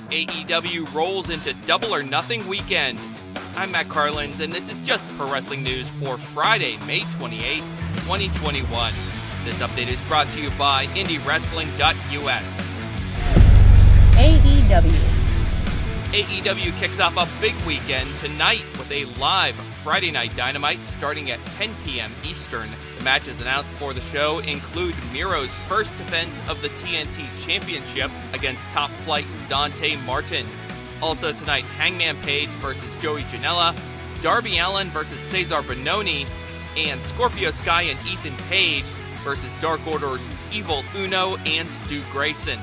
AEW rolls into Double or Nothing weekend. I'm Matt Carlins, and this is just pro wrestling news for Friday, May 28, 2021. This update is brought to you by IndieWrestling.us. AEW kicks off a big weekend tonight with a live Friday Night Dynamite starting at 10 p.m. Eastern. The matches announced for the show include Miro's first defense of the TNT Championship against Top Flight's Dante Martin. Also tonight, Hangman Page versus Joey Janela, Darby Allin versus Cezar Bononi, and Scorpio Sky and Ethan Page versus Dark Order's Evil Uno and Stu Grayson.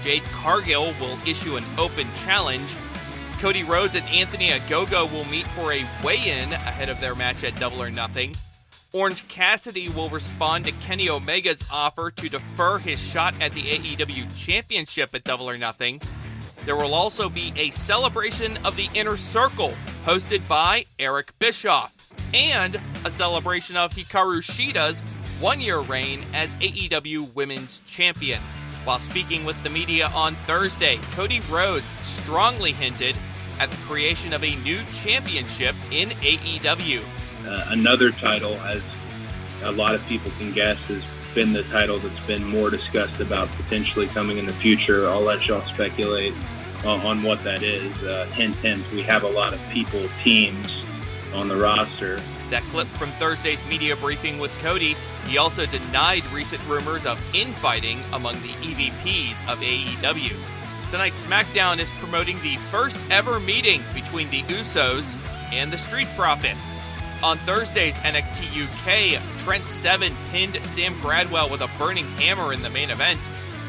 Jade Cargill will issue an open challenge. Cody Rhodes and Anthony Ogogo will meet for a weigh-in ahead of their match at Double or Nothing. Orange Cassidy will respond to Kenny Omega's offer to defer his shot at the AEW Championship at Double or Nothing. There will also be a celebration of the Inner Circle, hosted by Eric Bischoff, and a celebration of Hikaru Shida's one-year reign as AEW Women's Champion. While speaking with the media on Thursday, Cody Rhodes strongly hinted at the creation of a new championship in AEW. Another title, as a lot of people can guess, has been the title that's been more discussed about potentially coming in the future. I'll let y'all speculate on what that is. Hint, hint, we have a lot of teams on the roster. That clip from Thursday's media briefing with Cody. He also denied recent rumors of infighting among the EVPs of AEW. Tonight's SmackDown is promoting the first ever meeting between the Usos and the Street Profits. On Thursday's NXT UK, Trent Seven pinned Sam Gradwell with a burning hammer in the main event.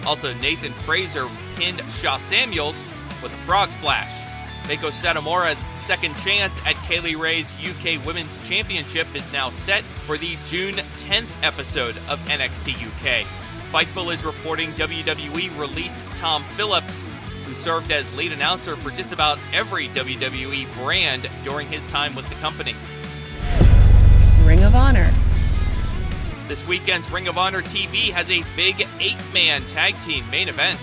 Also, Nathan Fraser pinned Shaw Samuels with a frog splash. Meiko Satomura's second chance at Kaylee Ray's UK Women's Championship is now set for the June 10th episode of NXT UK. Fightful is reporting WWE released Tom Phillips, who served as lead announcer for just about every WWE brand during his time with the company. Ring of Honor. This weekend's Ring of Honor TV has a big 8-man tag team main event.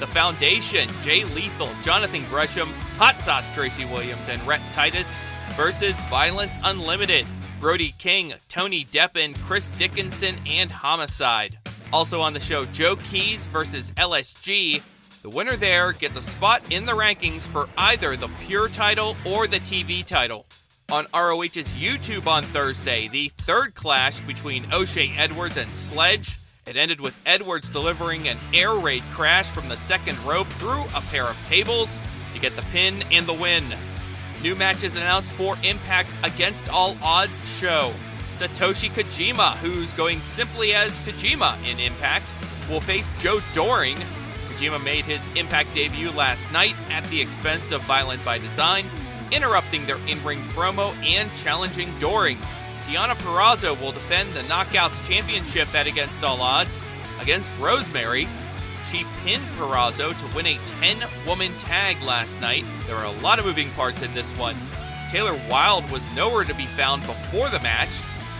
The Foundation, Jay Lethal, Jonathan Gresham, Hot Sauce Tracy Williams, and Rhett Titus versus Violence Unlimited, Brody King, Tony Deppen, Chris Dickinson, and Homicide. Also on the show, Joe Keys versus LSG. The winner there gets a spot in the rankings for either the Pure title or the TV title. On ROH's YouTube on Thursday, the third clash between O'Shea Edwards and Sledge. It ended with Edwards delivering an air raid crash from the second rope through a pair of tables to get the pin and the win. New matches announced for Impact's Against All Odds show. Satoshi Kojima, who's going simply as Kojima in Impact, will face Joe Doring. Kojima made his Impact debut last night at the expense of Violent by Design, interrupting their in-ring promo and challenging Doring. Deonna Purrazzo will defend the Knockouts Championship at Against All Odds against Rosemary. She pinned Purrazzo to win a 10-woman tag last night. There are a lot of moving parts in this one. Taylor Wilde was nowhere to be found before the match,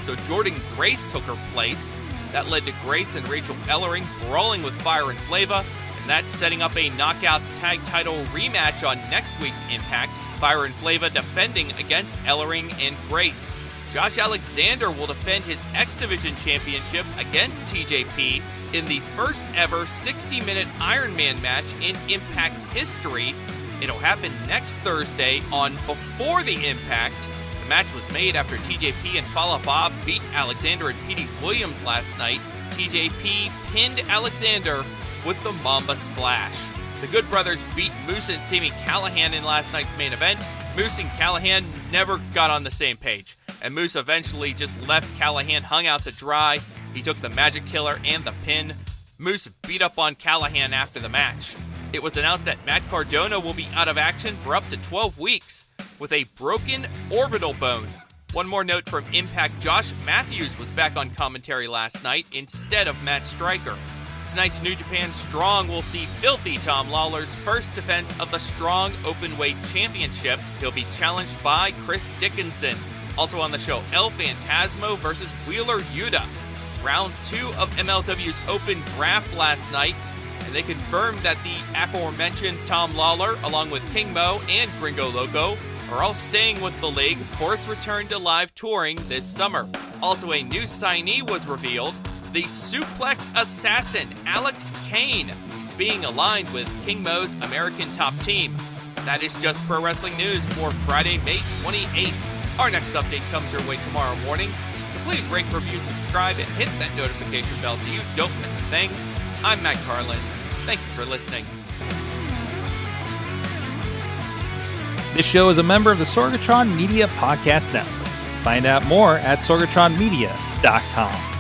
so Jordan Grace took her place. That led to Grace and Rachel Ellering brawling with Fire and Flava, and that's setting up a Knockouts Tag Title rematch on next week's Impact. Fire and Flava defending against Ellering and Grace. Josh Alexander will defend his X Division Championship against TJP in the first ever 60-minute Iron Man match in Impact's history. It'll happen next Thursday on Before the Impact. The match was made after TJP and Fallah Bob beat Alexander and Petey Williams last night. TJP pinned Alexander with the Mamba Splash. The Good Brothers beat Moose and Sami Callihan in last night's main event. Moose and Callihan never got on the same page, and Moose eventually just left Callihan hung out to dry. He took the Magic Killer and the pin. Moose beat up on Callihan after the match. It was announced that Matt Cardona will be out of action for up to 12 weeks with a broken orbital bone. One more note from Impact, Josh Matthews was back on commentary last night instead of Matt Stryker. Tonight's New Japan Strong will see Filthy Tom Lawler's first defense of the Strong Openweight Championship. He'll be challenged by Chris Dickinson. Also on the show, El Phantasmo versus Wheeler Yuta. Round 2 of MLW's Open Draft last night, and they confirmed that the aforementioned Tom Lawler, along with King Mo and Gringo Loco, are all staying with the league for its return to live touring this summer. Also, a new signee was revealed. The suplex assassin, Alex Kane, is being aligned with King Mo's American Top Team. That is Just Pro Wrestling News for Friday, May 28th. Our next update comes your way tomorrow morning, so please rate, review, subscribe, and hit that notification bell so you don't miss a thing. I'm Matt Carlins. Thank you for listening. This show is a member of the Sorgatron Media Podcast Network. Find out more at sorgatronmedia.com.